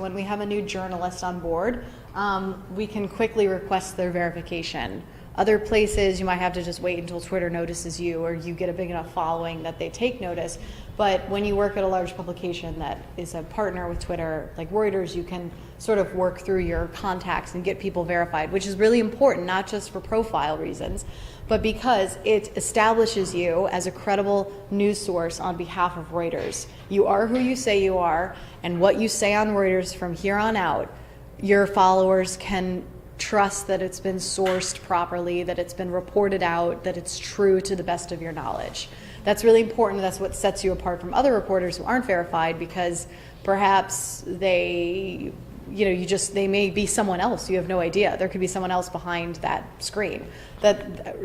When we have a new journalist on board, we can quickly request their verification. Other places, you might have to just wait until Twitter notices you or you get a big enough following that they take notice. But when you work at a large publication that is a partner with Twitter, like Reuters, you can sort of work through your contacts and get people verified, which is really important, not just for profile reasons, but because it establishes you as a credible news source on behalf of Reuters. You are who you say you are, and what you say on Reuters from here on out, your followers can trust that it's been sourced properly, that it's been reported out, that it's true to the best of your knowledge. That's really important. That's what sets you apart from other reporters who aren't verified, because perhaps they may be someone else. You have no idea. There could be someone else behind that screen.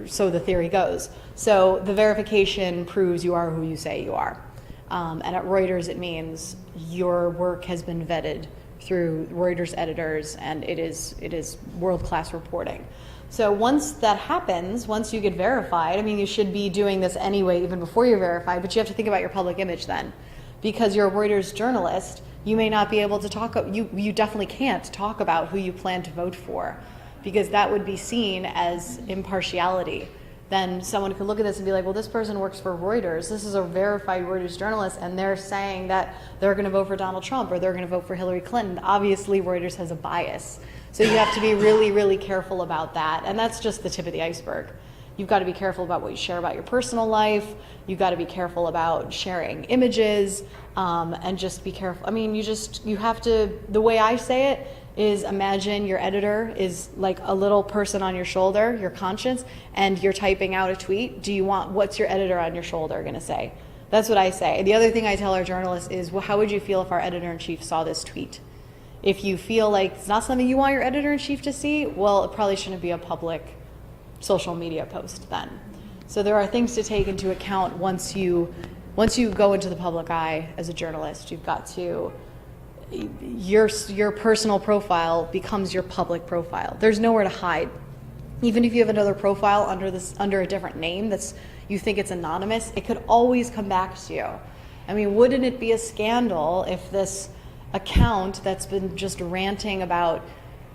So the theory goes. So the verification proves you are who you say you are. And at Reuters, it means your work has been vetted through Reuters editors, and it is world-class reporting. So once that happens, once you get verified, I mean, you should be doing this anyway, even before you're verified, but you have to think about your public image then. Because you're a Reuters journalist, you may not be able to talk, you definitely can't talk about who you plan to vote for, because that would be seen as impartiality. Then someone could look at this and be like, well, this person works for Reuters. This is a verified Reuters journalist, and they're saying that they're going to vote for Donald Trump or they're going to vote for Hillary Clinton. Obviously, Reuters has a bias. So you have to be really, really careful about that. And that's just the tip of the iceberg. You've got to be careful about what you share about your personal life. You've got to be careful about sharing images, and just be careful. I mean, you have to, the way I say it is, imagine your editor is like a little person on your shoulder, your conscience, and you're typing out a tweet. What's your editor on your shoulder going to say? That's what I say. The other thing I tell our journalists is, well, how would you feel if our editor-in-chief saw this tweet? If you feel like it's not something you want your editor-in-chief to see, well, it probably shouldn't be a public social media post then. So there are things to take into account once you go into the public eye as a journalist. You've got to, your personal profile becomes your public profile. There's nowhere to hide. Even if you have another profile under a different name you think it's anonymous, it could always come back to you. I mean, wouldn't it be a scandal if this account that's been just ranting about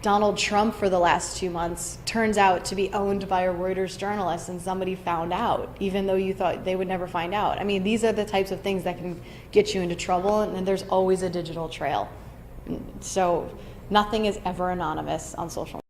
Donald Trump for the last 2 months turns out to be owned by a Reuters journalist and somebody found out, even though you thought they would never find out? I mean, these are the types of things that can get you into trouble, and there's always a digital trail. So nothing is ever anonymous on social media.